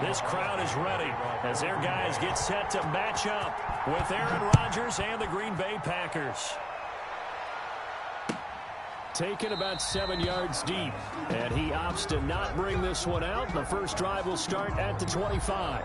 This crowd is ready as their guys get set to match up with Aaron Rodgers and the Green Bay Packers. Taken about 7 yards deep, and he opts to not bring this one out. The first drive will start at the 25.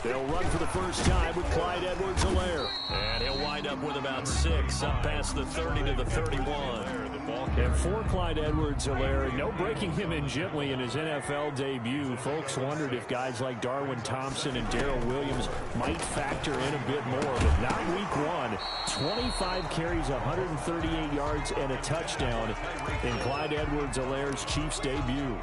They'll run for the first time with Clyde Edwards-Helaire. And he'll wind up with about 6, up past the 30 to the 31. And for Clyde Edwards-Helaire, no breaking him in gently in his NFL debut. Folks wondered if guys like Darwin Thompson and Darrell Williams might factor in a bit more, but not week 1. 25 carries, 138 yards, and a touchdown in Clyde Edwards-Helaire's Chiefs debut.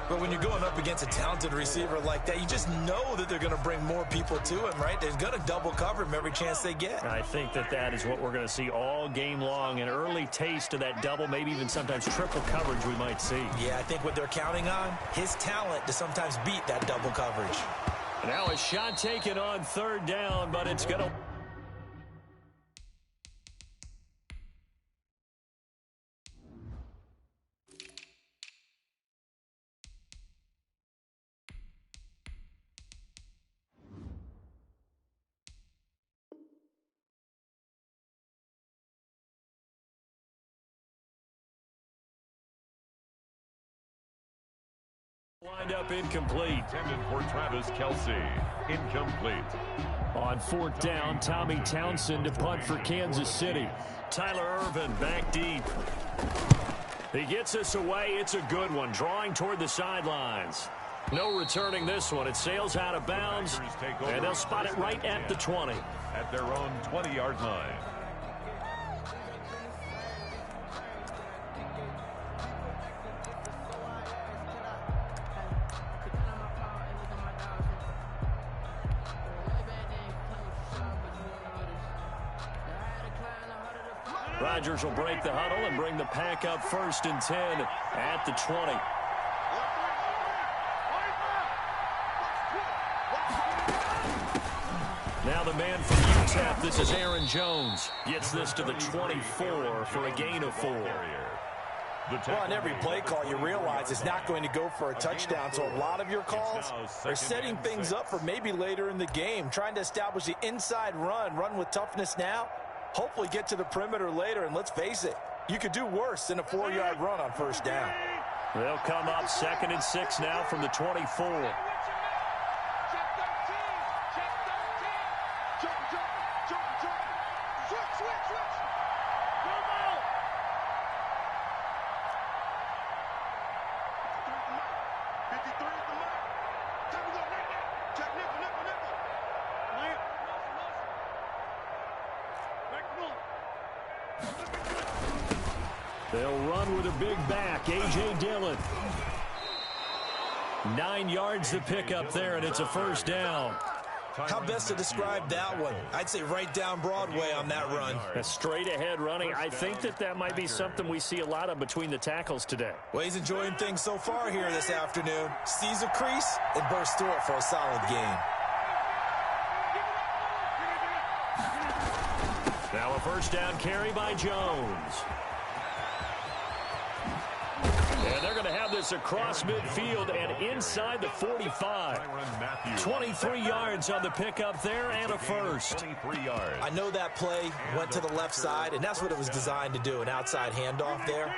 But when you're going up against a talented receiver like that, you just know that they're going to bring more people to him, right? They're going to double cover him every chance they get. I think that is what we're going to see all game long. An early taste of that double, maybe even sometimes triple coverage we might see. Yeah, I think what they're counting on, his talent to sometimes beat that double coverage. Now a shot taken on third down, but it's going to... wind up incomplete. Intended for Travis Kelce. Incomplete. On fourth down, Tommy Townsend to punt for Kansas City. Tyler Ervin back deep. He gets us away. It's a good one. Drawing toward the sidelines. No returning this one. It sails out of bounds, and they'll spot it right at the 20. At their own 20-yard line. Rodgers will break the huddle and bring the pack up 1st and 10 at the 20. Now the man from UTEP, this is Aaron Jones, gets this to the 24 for a gain of 4. Well, on every play call, you realize it's not going to go for a touchdown, so a lot of your calls are setting things up for maybe later in the game, trying to establish the inside run with toughness now, hopefully get to the perimeter later, and let's face it, you could do worse than a 4-yard run on first down. They'll come up 2nd and 6 now from the 24. They'll run with a big back, A.J. Dillon. 9 yards to pick up there, and it's a first down. How best to describe that one? I'd say right down Broadway on that run. A straight-ahead running. I think that might be something we see a lot of between the tackles today. Well, he's enjoying things so far here this afternoon. Sees a crease and bursts through it for a solid gain. Now a first down carry by Jones. And they're going to have this across midfield and inside the 45. 23 yards on the pickup there and a first. 23 yards. I know that play went to the left side, and that's what it was designed to do, an outside handoff there.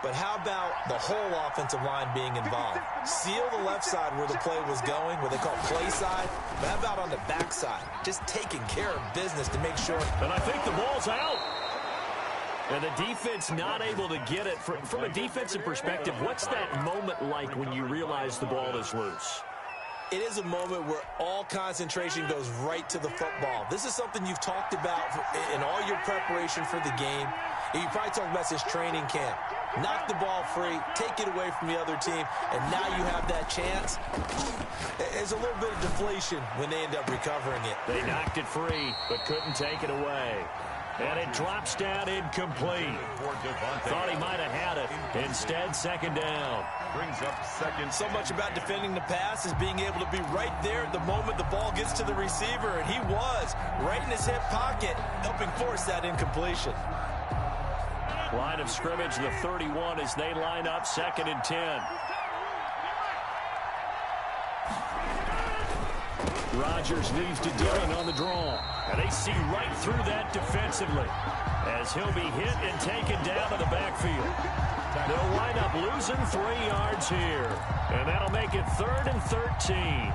But how about the whole offensive line being involved? Seal the left side where the play was going, what they call play side. But how about on the back side? Just taking care of business to make sure. And I think the ball's out. And the defense not able to get it. From a defensive perspective, what's that moment like when you realize the ball is loose? It is a moment where all concentration goes right to the football. This is something you've talked about in all your preparation for the game. And you probably talked about this training camp. knock the ball free, take it away from the other team, and now you have that chance. There's a little bit of deflation when they end up recovering it. They knocked it free, but couldn't take it away. And it drops down incomplete. Thought he might have had it. Instead, second down. Brings up second. So much about defending the pass is being able to be right there at the moment the ball gets to the receiver, and he was right in his hip pocket, helping force that incompletion. Line of scrimmage, the 31 as they line up, 2nd and 10. Rodgers leaves to Dillon on the draw. And they see right through that defensively as he'll be hit and taken down to the backfield. They'll wind up losing 3 yards here. And that'll make it 3rd and 13.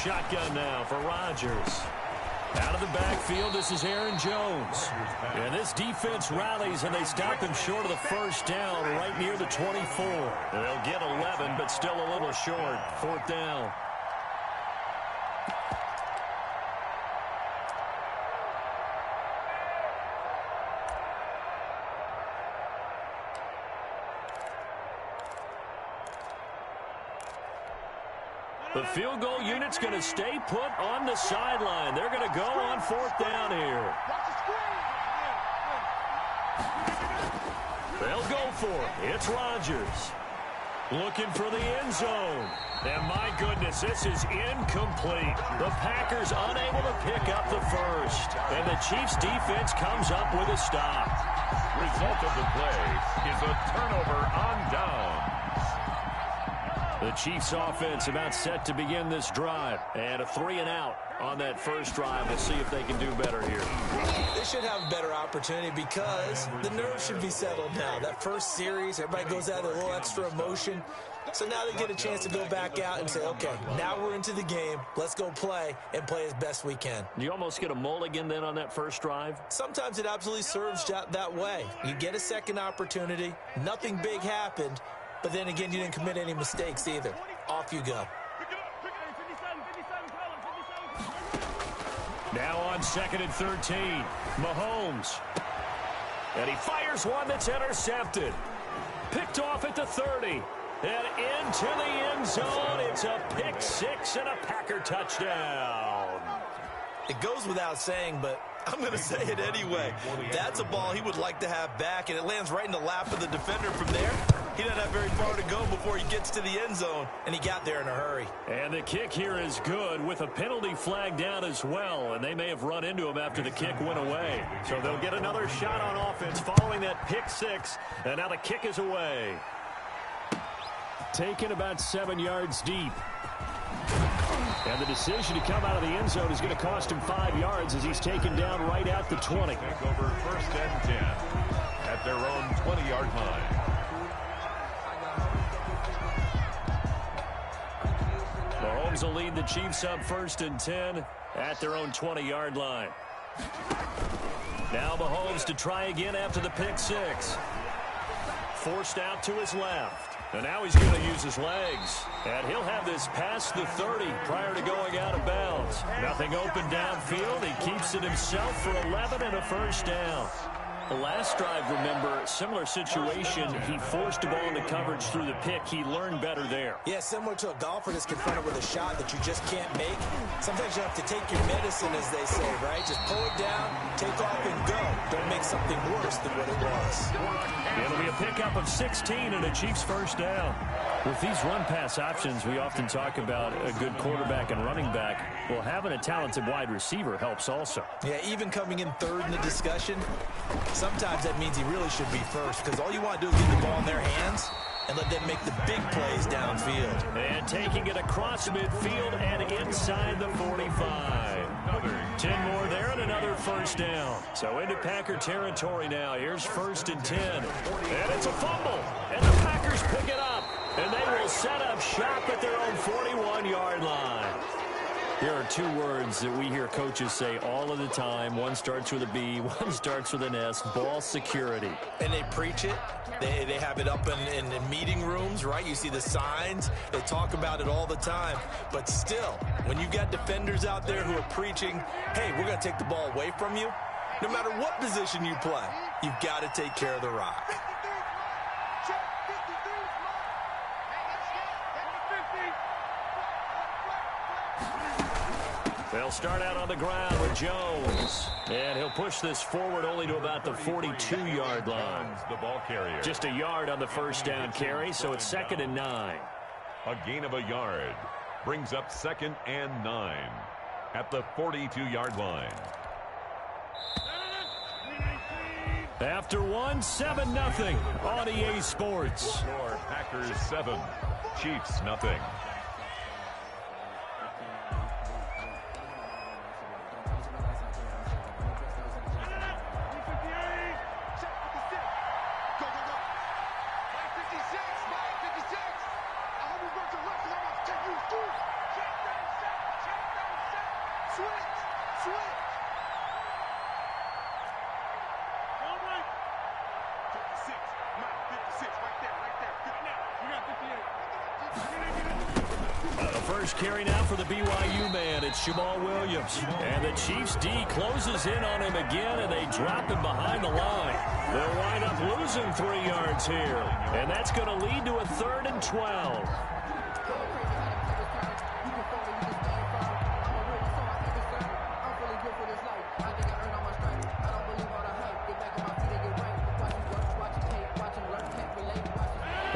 Shotgun now for Rodgers. Out of the backfield, this is Aaron Jones. And this defense rallies, and they stop him short of the first down right near the 24. They'll get 11, but still a little short. 4th down. The field goal unit's going to stay put on the sideline. They're going to go on 4th down here. They'll go for it. It's Rodgers. Looking for the end zone. And my goodness, this is incomplete. The Packers unable to pick up the first. And the Chiefs defense comes up with a stop. Result of the play is a turnover on down. The Chiefs offense about set to begin this drive. And a 3-and-out on that first drive. We'll see if they can do better here. They should have a better opportunity because the nerves should be settled now. That first series, everybody goes out with a little extra emotion. So now they get a chance to go back out and say, okay, now we're into the game. Let's go play and play as best we can. You almost get a mulligan then on that first drive? Sometimes it absolutely serves that way. You get a second opportunity. Nothing big happened. But then again, you didn't commit any mistakes either. Off you go. Now on 2nd and 13, Mahomes. And he fires one that's intercepted. Picked off at the 30. And into the end zone. It's a pick 6 and a Packer touchdown. It goes without saying, but I'm going to say it anyway. That's a ball he would like to have back, and it lands right in the lap of the defender from there. He doesn't have very far to go before he gets to the end zone, and he got there in a hurry. And the kick here is good with a penalty flag down as well, and they may have run into him after the kick went away. So they'll get another shot on offense following that pick 6, and now the kick is away. Taken about 7 yards deep. And the decision to come out of the end zone is going to cost him 5 yards as he's taken down right at the 20. Take over 1st and 10 at their own 20-yard line. Mahomes will lead the Chiefs up 1st and 10 at their own 20-yard line. Now Mahomes to try again after the pick 6. Forced out to his left. And now he's going to use his legs. And he'll have this past the 30 prior to going out of bounds. Nothing open downfield. He keeps it himself for 11 and a first down. The last drive, remember, similar situation. He forced a ball into coverage through the pick. He learned better there. Yeah, similar to a golfer that's confronted with a shot that you just can't make. Sometimes you have to take your medicine, as they say, right? Just pull it down, take off, and go. Don't make something worse than what it was. It'll be a pickup of 16 and a Chiefs first down. With these run-pass options, we often talk about a good quarterback and running back. Well, having a talented wide receiver helps also. Yeah, even coming in third in the discussion, sometimes that means he really should be first because all you want to do is get the ball in their hands and let them make the big plays downfield. And taking it across midfield and inside the 45. 10 more there and another first down. So into Packer territory now. Here's 1st and 10. And it's a fumble. And the Packers pick it up. And they will set up shop at their own 41-yard line. There are two words that we hear coaches say all of the time. One starts with a B, one starts with an S, ball security. And they preach it. They have it up in meeting rooms, right? You see the signs. They talk about it all the time. But still, when you've got defenders out there who are preaching, hey, we're going to take the ball away from you, no matter what position you play, you've got to take care of the rock. They'll start out on the ground with Jones. And he'll push this forward only to about the 42-yard line. The ball carrier. Just a yard on the first down carry, so it's 2nd and 9. A gain of a yard brings up 2nd and 9 at the 42-yard line. After 7-0 on EA Sports. Score Packers 7, Chiefs nothing. Carry now for the BYU man. It's Jamal Williams. And the Chiefs D closes in on him again, and they drop him behind the line. They'll wind up losing 3 yards here. And that's going to lead to a 3rd and 12.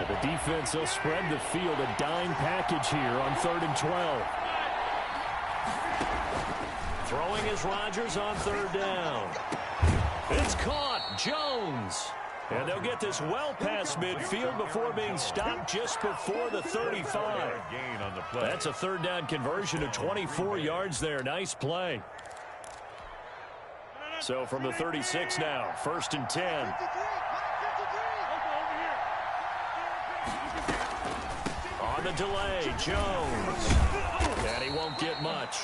The defense will spread the field, a dime package here on 3rd and 12. Throwing is Rodgers on 3rd down. It's caught. Jones. And they'll get this well past midfield before being stopped just before the 35. That's a 3rd down conversion of 24 yards there. Nice play. So from the 36 now, 1st and 10. On the delay, Jones. And he won't get much.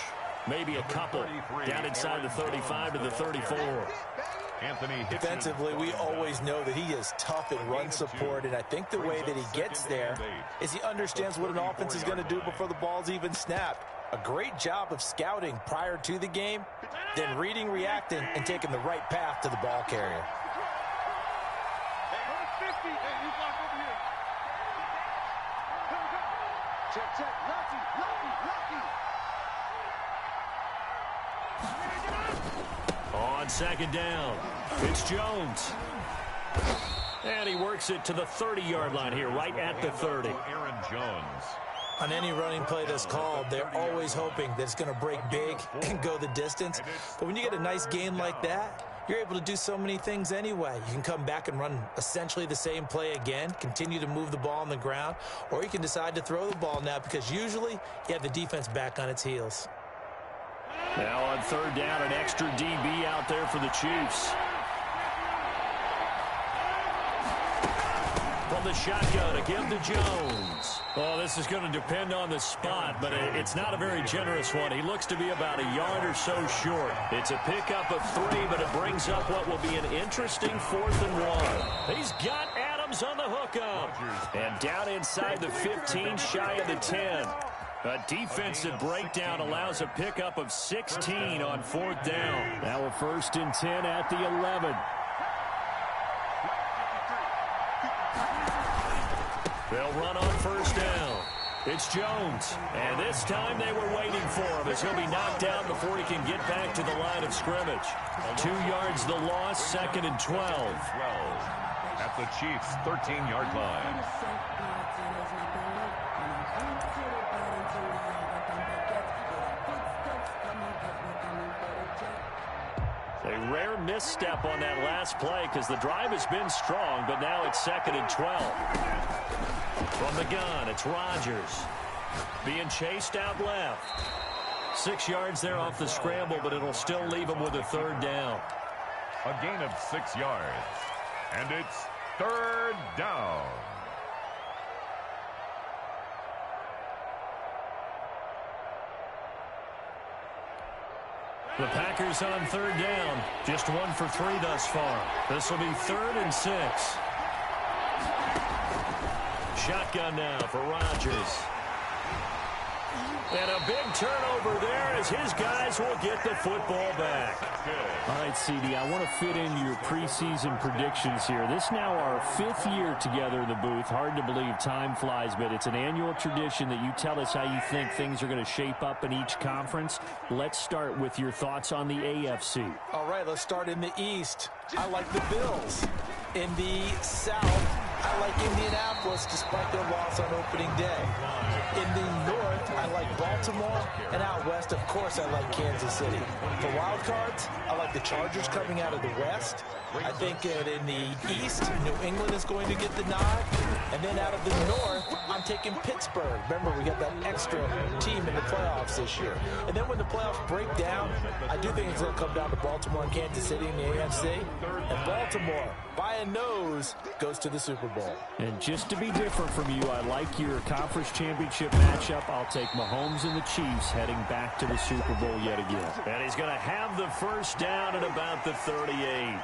Maybe a couple. Down inside the 35 to the 34. Defensively, we always know that he is tough in run support, and I think the way that he gets there is he understands what an offense is going to do before the ball's even snapped. A great job of scouting prior to the game, then reading, reacting, and taking the right path to the ball carrier. Check. Lucky. On 2nd down, it's Jones. And he works it to the 30-yard line here, right at the 30. Aaron Jones. On any running play that's called, they're always hoping that it's going to break big and go the distance. But when you get a nice game like that, you're able to do so many things anyway. You can come back and run essentially the same play again, continue to move the ball on the ground, or you can decide to throw the ball now because usually you have the defense back on its heels. Now on 3rd down, an extra DB out there for the Chiefs. From the shotgun, again to Jones. Oh, this is going to depend on the spot, but it's not a very generous one. He looks to be about a yard or so short. It's a pickup of 3, but it brings up what will be an interesting 4th and 1. He's got Adams on the hookup. And down inside the 15, shy of the 10. A defensive breakdown allows a pickup of 16 on 4th down. Now a 1st and 10 at the 11. They'll run on 1st down. It's Jones. And this time they were waiting for him as he'll be knocked down before he can get back to the line of scrimmage. 2 yards the loss, 2nd and 12. At the Chiefs' 13-yard line. A rare misstep on that last play because the drive has been strong, but now it's 2nd and 12. From the gun, it's Rodgers. Being chased out left. 6 yards there off the scramble, but it'll still leave him with a 3rd down. A gain of 6 yards. And it's 3rd down. The Packers on third down. Just 1 for 3 thus far. This will be 3rd and 6. Shotgun now for Rodgers. And a big turnover there as his guys will get the football back. All right, CD, I want to fit in your preseason predictions here. This is now our 5th year together in the booth. Hard to believe time flies, but it's an annual tradition that you tell us how you think things are going to shape up in each conference. Let's start with your thoughts on the AFC. All right, let's start in the East. I like the Bills. In the South, I like Indianapolis despite their loss on opening day. In the North, I like Baltimore. And out West, of course, I like Kansas City. For wild cards, I like the Chargers coming out of the West. I think that in the East, New England is going to get the nod. And then out of the North, I'm taking Pittsburgh. Remember, we got that extra team in the playoffs this year. And then when the playoffs break down, I do think it's going to come down to Baltimore and Kansas City in the AFC. And Baltimore, by a nose, goes to the Super Bowl. And just to be different from you, I like your conference championship matchup. I'll take Mahomes and the Chiefs heading back to the Super Bowl yet again. And he's going to have the first down at about the 38.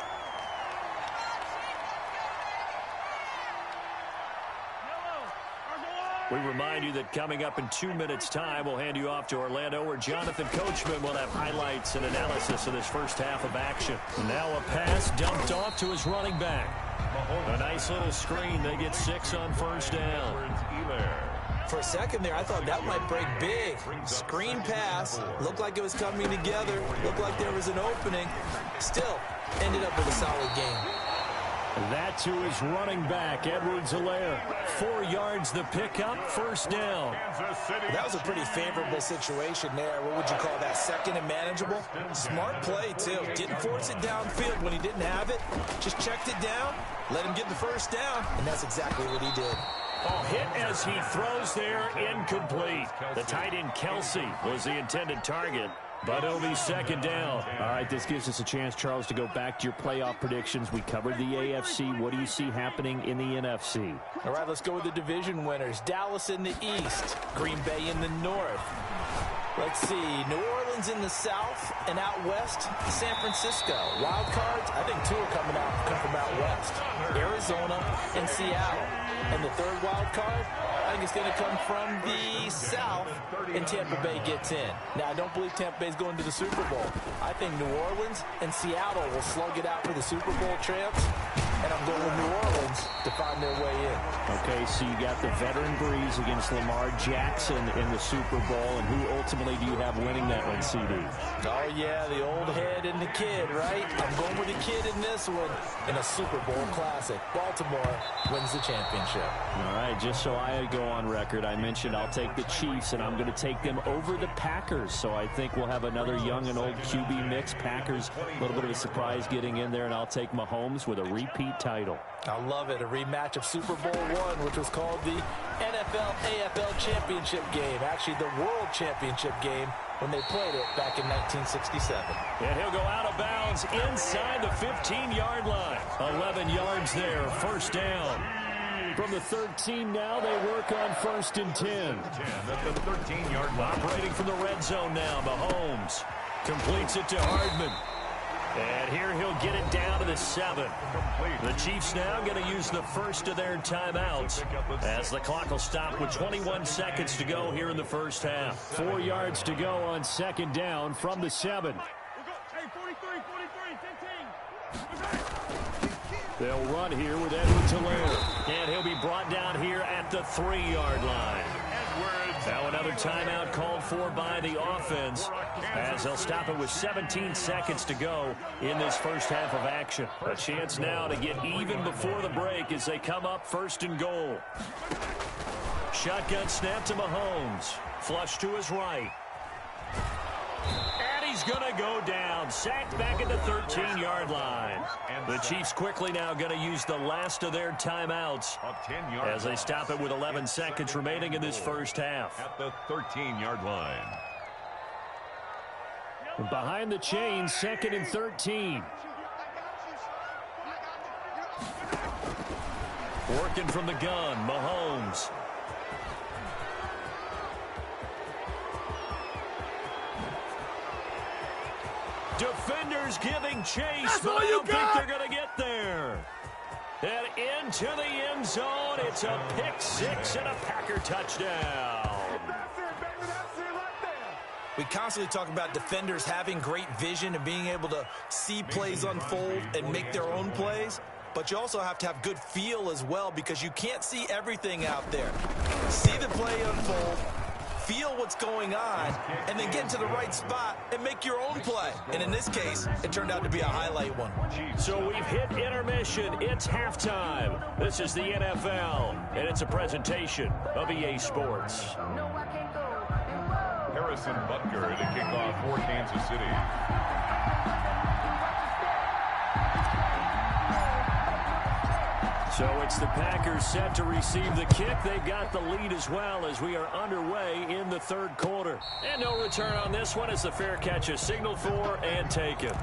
We remind you that coming up in 2 minutes' time, we'll hand you off to Orlando, where Jonathan Coachman will have highlights and analysis of this first half of action. Now a pass dumped off to his running back. A nice little screen. They get 6 on first down. For a second there, I thought that might break big. Screen pass. Looked like it was coming together. Looked like there was an opening. Still, ended up with a solid game. That to his running back, Edwards-Helaire. 4 yards the pickup, first down. That was a pretty favorable situation there. What would you call that? Second and manageable? Smart play, too. Didn't force it downfield when he didn't have it. Just checked it down, let him get the first down, and that's exactly what he did. Oh, hit as he throws there, incomplete. The tight end Kelsey was the intended target, but it'll be second down. All right, this gives us a chance, Charles, to go back to your playoff predictions. We covered the AFC. What do you see happening in the NFC? All right, let's go with the division winners. Dallas in the East, Green Bay in the North. Let's see, New Orleans in the South, and out West, San Francisco. Wild cards, I think 2 are come from out West. Arizona and Seattle. And the third wild card, I think it's going to come from the South, and Tampa Bay gets in. Now, I don't believe Tampa Bay's going to the Super Bowl. I think New Orleans and Seattle will slug it out for the Super Bowl champs, and I'm going with New Orleans to find their way in. Okay, so you got the veteran Breeze against Lamar Jackson in the Super Bowl, and who ultimately do you have winning that one, CD? Oh, yeah, the old head and the kid, right? I'm going with the kid in this one in a Super Bowl classic. Baltimore wins the championship. All right, just so I go on record, I mentioned I'll take the Chiefs, and I'm going to take them over the Packers. So I think we'll have another young and old QB mix. Packers, a little bit of a surprise getting in there, and I'll take Mahomes with a repeat title. I love it. A rematch of Super Bowl I, which was called the NFL-AFL Championship game. Actually, the World Championship game when they played it back in 1967. And he'll go out of bounds inside the 15-yard line. 11 yards there, first down. From the 13 now, they work on 1st and 10. At the 13-yard line. Operating from the red zone now, Mahomes completes it to Hardman. And here he'll get it down to the 7. The Chiefs now going to use the first of their timeouts as the clock will stop with 21 seconds to go here in the first half. 4 yards to go on second down from the 7. They'll run here with Edwards-Helaire. And he'll be brought down here at the 3-yard line. Now another timeout called for by the offense as they'll stop it with 17 seconds to go in this first half of action. A chance now to get even before the break as they come up 1st and goal. Shotgun snap to Mahomes. Flush to his right. And he's going to go down. Sacked back at the 13-yard line. The Chiefs quickly now going to use the last of their timeouts as they stop it with 11 seconds remaining in this first half. At the 13-yard line. Behind the chains, 2nd and 13. Working from the gun, Mahomes. Defenders giving chase, but I don't think they're going to get there. And into the end zone, it's a pick six and a Packer touchdown. We constantly talk about defenders having great vision and being able to see plays unfold and make their own plays. But you also have to have good feel as well, because you can't see everything out there. See the play unfold, feel what's going on, and then get into the right spot and make your own play. And in this case, it turned out to be a highlight one. So we've hit intermission. It's halftime. This is the NFL, and it's a presentation of EA Sports. Harrison Butker to kick off for Kansas City. So it's the Packers set to receive the kick. They've got the lead as well as we are underway in the third quarter. And no return on this one as the fair catch is signaled for and taken.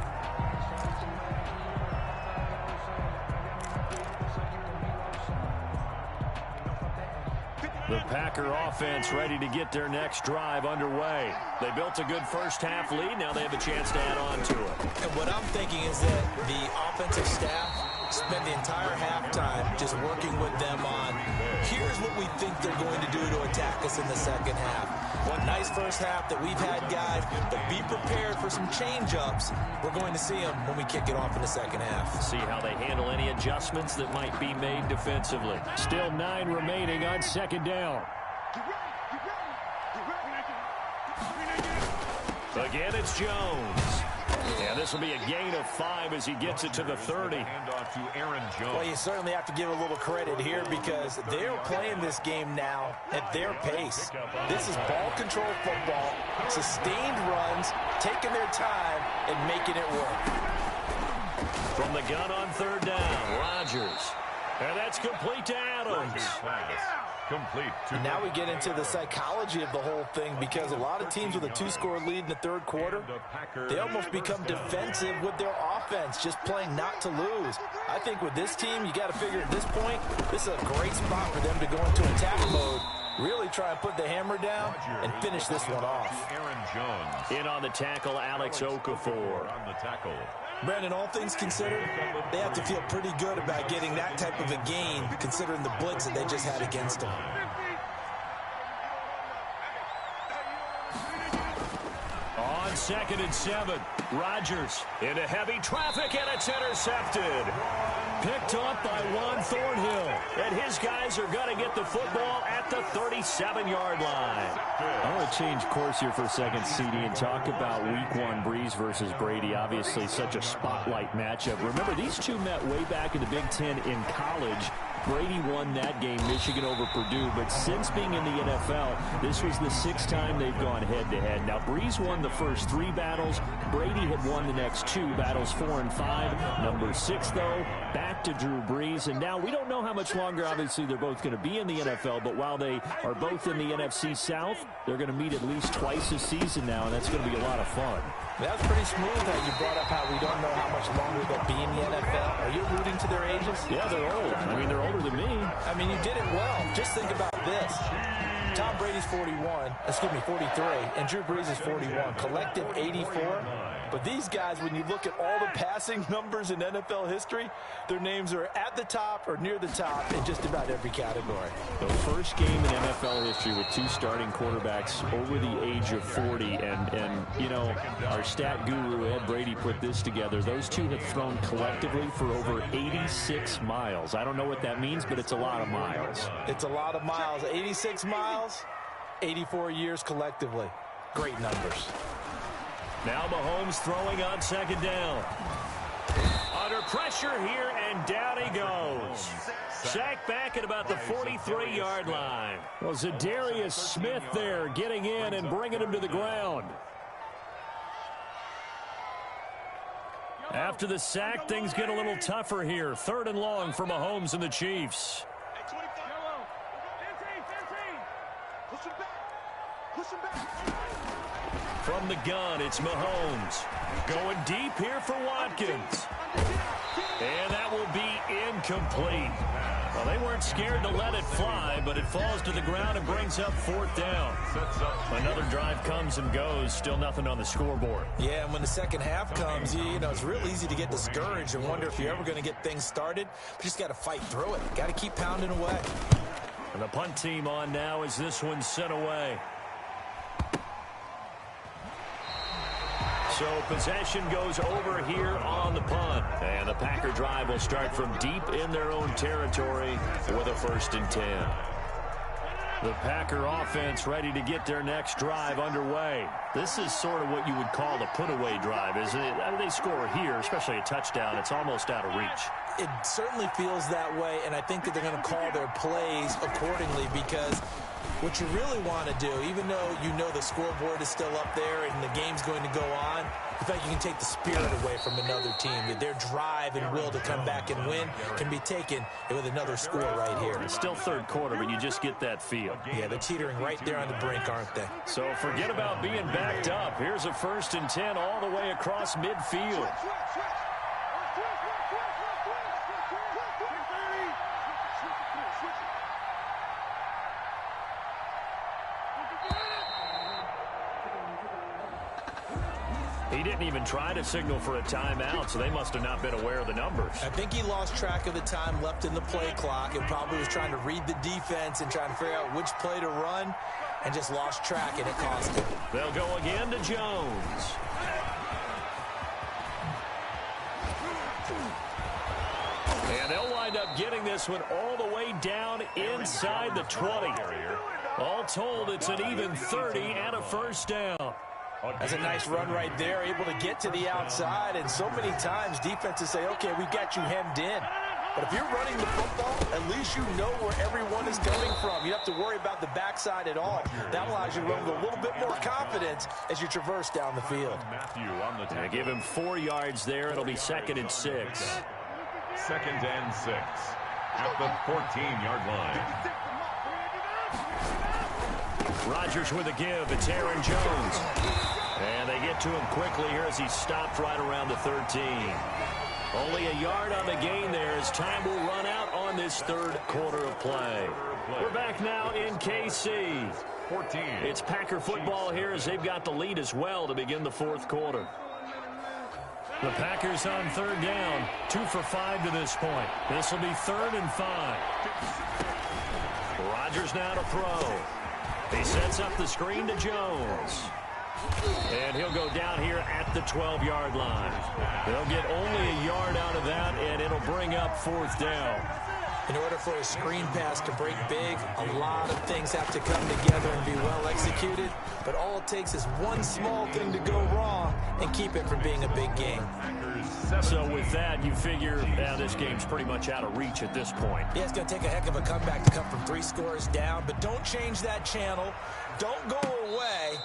The Packer offense ready to get their next drive underway. They built a good first half lead. Now they have a chance to add on to it. And what I'm thinking is that the offensive staff spent the entire halftime just working with them on, here's what we think they're going to do to attack us in the second half. What nice first half that we've had, guys, but be prepared for some change-ups. We're going to see them when we kick it off in the second half. See how they handle any adjustments that might be made defensively. Still 9 remaining on second down. Again, it's Jones. And this will be a gain of 5 as he gets it to the 30. Handoff to Aaron Jones. Well, you certainly have to give a little credit here because they're playing this game now at their pace. This is ball control football, sustained runs, taking their time and making it work. From the gun on third down, Rodgers. And that's complete to Adams. Complete. Now we get into the psychology of the whole thing, because a lot of teams with a 2-score lead in the third quarter, they almost become defensive with their offense, just playing not to lose. I think with this team, you got to figure at this point, this is a great spot for them to go into attack mode, really try and put the hammer down and finish this one off. Aaron Jones. In on the tackle, Alex Okafor. On the tackle. Brandon, all things considered, they have to feel pretty good about getting that type of a gain, considering the blitz that they just had against them. On 2nd and 7, Rodgers into heavy traffic, and it's intercepted. Picked up by Juan Thornhill, and his guys are going to get the football at the 37-yard line. I want to change course here for a second, CD, and talk about Week 1 Breeze versus Brady. Obviously, such a spotlight matchup. Remember, these two met way back in the Big Ten in college. Brady won that game, Michigan over Purdue, but since being in the NFL, this was the 6th time they've gone head-to-head. Now, Breeze won the first 3 battles. Brady had won the next 2 battles, 4 and 5. Number 6, though, back to Drew Brees. And now we don't know how much longer, obviously, they're both going to be in the NFL, but while they are both in the NFC South, they're going to meet at least twice a season now, and that's going to be a lot of fun. That's pretty smooth how you brought up how we don't know how much longer they'll be in the NFL. Are you alluding to their ages? Yeah, they're old. I mean, they're older than me. I mean, you did it well. Just think about this. Tom Brady's 43, and Drew Brees is 41. Collective 84. But these guys, when you look at all the passing numbers in NFL history, their names are at the top or near the top in just about every category. The first game in NFL history with 2 starting quarterbacks over the age of 40. And you know, our stat guru, Ed Brady, put this together. Those two have thrown collectively for over 86 miles. I don't know what that means, but it's a lot of miles. It's a lot of miles. 86 miles, 84 years collectively. Great numbers. Now Mahomes throwing on 2nd down. Under pressure here, and down he goes. Sacked back at about the 43-yard line. Well, Zadarius Smith there getting in and bringing him to the ground. After the sack, things get a little tougher here. 3rd and long for Mahomes and the Chiefs. From the gun, it's Mahomes. Going deep here for Watkins. And that will be incomplete. Well, they weren't scared to let it fly, but it falls to the ground and brings up 4th down. Another drive comes and goes, still nothing on the scoreboard. Yeah, and when the second half comes, you know, it's real easy to get discouraged and wonder if you're ever going to get things started. But you just got to fight through it. Got to keep pounding away. And the punt team on now as this one's sent away. So possession goes over here on the punt. And the Packer drive will start from deep in their own territory with a 1st and 10. The Packer offense ready to get their next drive underway. This is sort of what you would call a put-away drive, isn't it? I mean, they score here, especially a touchdown. It's almost out of reach. It certainly feels that way, and I think that they're going to call their plays accordingly because what you really want to do, even though you know the scoreboard is still up there and the game's going to go on, I think you can take the spirit away from another team. That their drive and will to come back and win can be taken with another score right here. It's still 3rd quarter, but you just get that feel. Yeah, they're teetering right there on the brink, aren't they? So forget about being backed up. Here's a 1st and 10 all the way across midfield. He didn't even try to signal for a timeout, so they must have not been aware of the numbers. I think he lost track of the time left in the play clock and probably was trying to read the defense and trying to figure out which play to run and just lost track, and it cost him. They'll go again to Jones. And they'll wind up getting this one all the way down inside the 20. All told, it's an even 30 and a 1st down. That's a nice run right there, able to get to the outside, and so many times defenses say, okay, we've got you hemmed in. But if you're running the football, at least you know where everyone is coming from. You don't have to worry about the backside at all. That allows you to run with a little bit more confidence as you traverse down the field. They give him 4 yards there. It'll be 2nd and 6. 2nd and 6 at the 14-yard line. Rodgers with a give. It's Aaron Jones. And they get to him quickly here as he stopped right around the 13. Only a yard on the gain there as time will run out on this 3rd quarter of play. We're back now in KC. 14. It's Packer football here as they've got the lead as well to begin the 4th quarter. The Packers on 3rd down. 2 for 5 to this point. This will be 3rd and 5. Rodgers now to throw. He sets up the screen to Jones. And he'll go down here at the 12-yard line. They'll get only a yard out of that, and it'll bring up 4th down. In order for a screen pass to break big, a lot of things have to come together and be well executed. But all it takes is one small thing to go wrong and keep it from being a big game. So with that, you figure this game's pretty much out of reach at this point. Yeah, it's going to take a heck of a comeback to come from 3 scores down. But don't change that channel. Don't go away.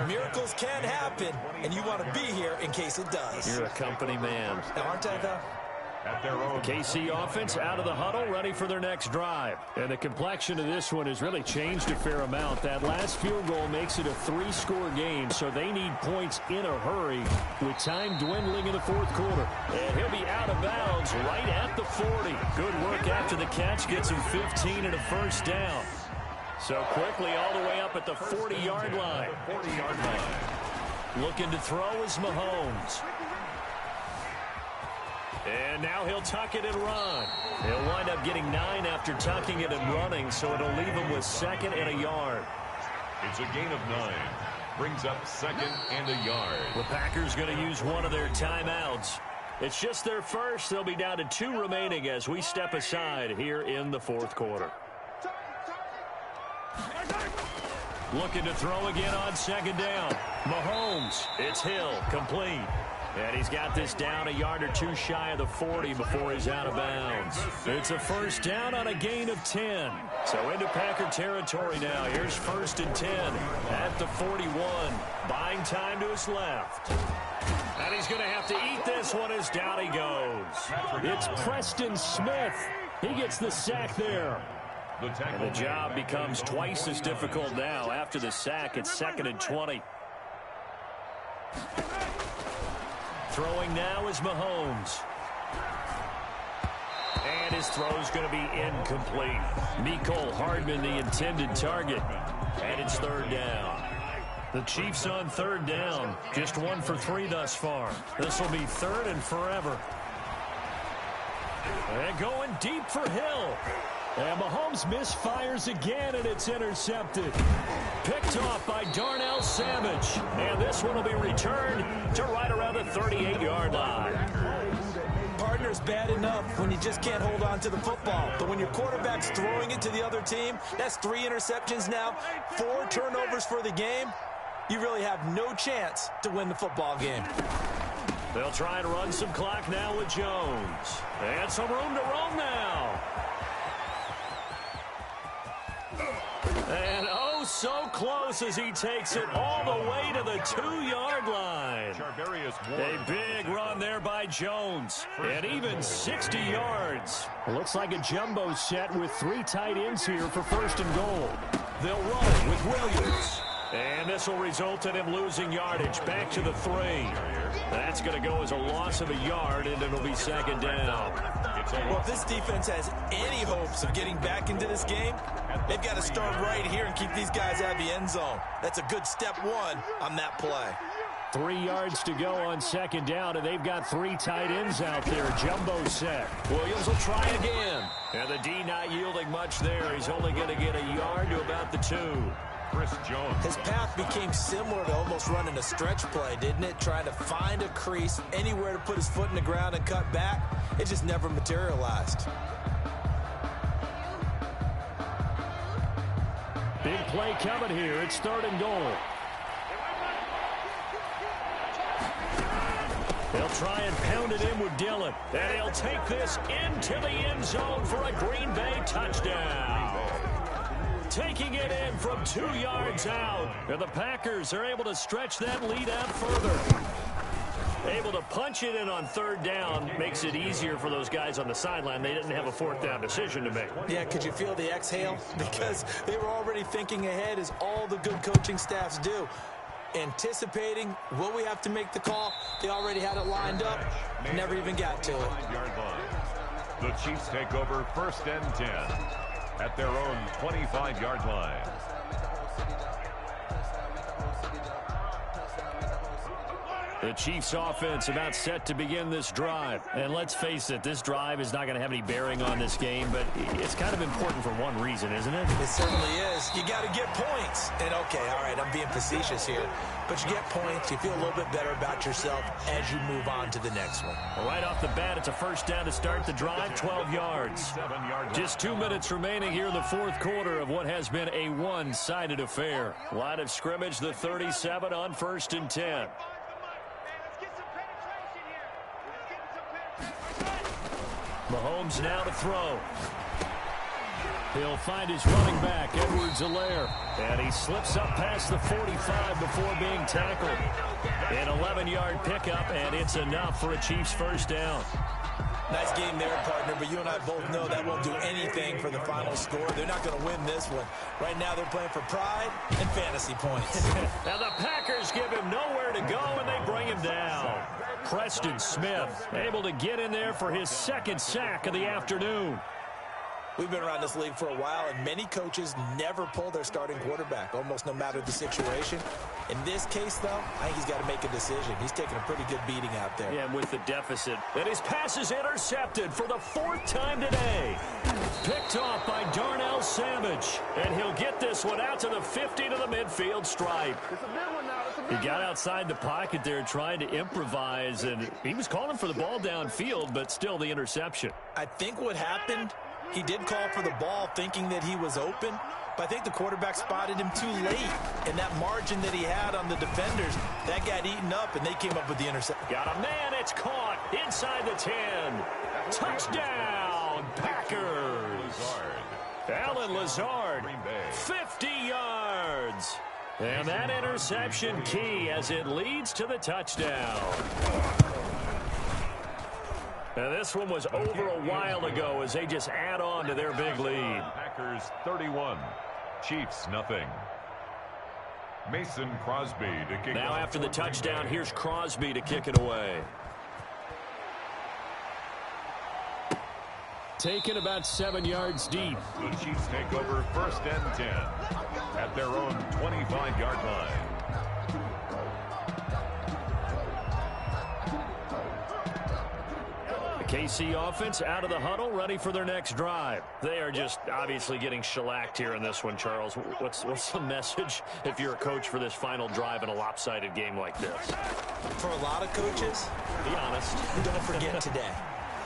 Miracles can happen, and you want to be here in case it does. You're a company man. Now, aren't I, though? KC offense out of the huddle, ready for their next drive. And the complexion of this one has really changed a fair amount. That last field goal makes it a 3-score game, so they need points in a hurry with time dwindling in the 4th quarter. And he'll be out of bounds right at the 40. Good work after the catch, gets him 15 and a 1st down. So quickly all the way up at the 40-yard line. Looking to throw is Mahomes. And now he'll tuck it and run. He'll wind up getting 9 after tucking it and running, so it'll leave him with 2nd and a yard. It's a gain of 9. Brings up 2nd and a yard. The Packers going to use one of their timeouts. It's just their first. They'll be down to 2 remaining as we step aside here in the 4th quarter. Looking to throw again on 2nd down. Mahomes. It's Hill. Complete. And he's got this down a yard or 2 shy of the 40 before he's out of bounds. It's a 1st down on a gain of 10. So into Packer territory now. Here's 1st and 10 at the 41. Buying time to his left. And he's going to have to eat this one as down he goes. It's Preston Smith. He gets the sack there. And the job becomes twice as difficult now. After the sack, it's 2nd and 20. Throwing now is Mahomes. And his throw's going to be incomplete. Mecole Hardman, the intended target. And it's third down. The Chiefs on third down. Just 1 for 3 thus far. This will be third and forever. And going deep for Hill. And Mahomes misfires again, and it's intercepted. Picked off by Darnell Savage. And this one will be returned to right around the 38-yard line. Partner's bad enough when you just can't hold on to the football. But when your quarterback's throwing it to the other team, that's 3 interceptions now, 4 turnovers for the game. You really have no chance to win the football game. They'll try and run some clock now with Jones. And some room to roam now. And oh, so close as he takes it all the way to the 2-yard line. A big run there by Jones. And even 60 yards. Looks like a jumbo set with 3 tight ends here for first and goal. They'll run with Williams. And this will result in him losing yardage back to the 3. That's going to go as a loss of a yard, and it'll be second down. Well, if this defense has any hopes of getting back into this game, they've got to start right here and keep these guys out of the end zone. That's a good step 1 on that play. 3 yards to go on second down, and they've got 3 tight ends out there. Jumbo set. Williams will try again. And the D not yielding much there. He's only going to get a yard to about the 2. Chris Jones. His path became similar to almost running a stretch play, didn't it? Trying to find a crease, anywhere to put his foot in the ground and cut back. It just never materialized. Big play coming here. It's third and goal. They'll try and pound it in with Dillon. And he'll take this into the end zone for a Green Bay touchdown. Taking it in from 2 yards out. And the Packers are able to stretch that lead out further. Able to punch it in on third down makes it easier for those guys on the sideline. They didn't have a fourth down decision to make. Yeah, could you feel the exhale? Because they were already thinking ahead, as all the good coaching staffs do. Anticipating, will we have to make the call? They already had it lined up. Never even got to it. The Chiefs take over first and 10 at their own 25-yard line. The Chiefs offense about set to begin this drive. And let's face it, this drive is not going to have any bearing on this game, but it's kind of important for one reason, isn't it? It certainly is. You got to get points. And okay, all right, I'm being facetious here. But you get points, you feel a little bit better about yourself as you move on to the next one. Right off the bat, it's a first down to start the drive, 12 yards. Just 2 minutes remaining here in the fourth quarter of what has been a one-sided affair. Line of scrimmage, the 37 on first and 10. Mahomes now to throw. He'll find his running back, Edwards-Helaire. And he slips up past the 45 before being tackled. An 11-yard pickup, and it's enough for a Chiefs first down. Nice game there, partner, but you and I both know that won't do anything for the final score. They're not going to win this one. Right now they're playing for pride and fantasy points. Now the Packers give him nowhere to go, and they bring him down. Preston Smith able to get in there for his second sack of the afternoon. We've been around this league for a while, and many coaches never pull their starting quarterback, almost no matter the situation. In this case, though, I think he's got to make a decision. He's taking a pretty good beating out there. Yeah, and with the deficit. And his pass is intercepted for the 4th time today. Picked off by Darnell Savage. And he'll get this one out to the 50 to the midfield stripe. He got outside the pocket there trying to improvise, and he was calling for the ball downfield, but still the interception. I think what happened, he did call for the ball thinking that he was open, but I think the quarterback spotted him too late. And that margin that he had on the defenders, that got eaten up, and they came up with the interception. Got a man, it's caught inside the 10. Touchdown, Packers. Allen Lazard, 50 yards. And that interception key as it leads to the touchdown. Now this one was over a while ago as they just add on to their big lead. Packers 31, Chiefs nothing. Mason Crosby to kick Now off. after the touchdown, here's Crosby to kick it away. Taken about 7 yards deep. The Chiefs take over 1st and 10 at their own 25-yard line. KC offense out of the huddle, ready for their next drive. They are just obviously getting shellacked here in this one, Charles. What's the message if you're a coach for this final drive in a lopsided game like this? For a lot of coaches, be honest. Don't forget today.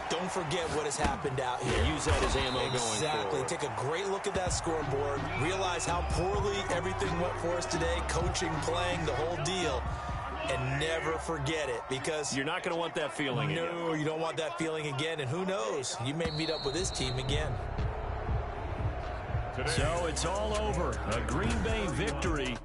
Don't forget what has happened out here. Use that as ammo going forward. Exactly. Take a great look at that scoreboard. Realize how poorly everything went for us today. Coaching, playing, the whole deal. And never forget it, because you're not going to want that feeling again. No, you don't want that feeling again. And who knows? You may meet up with this team again. So it's all over. A Green Bay victory.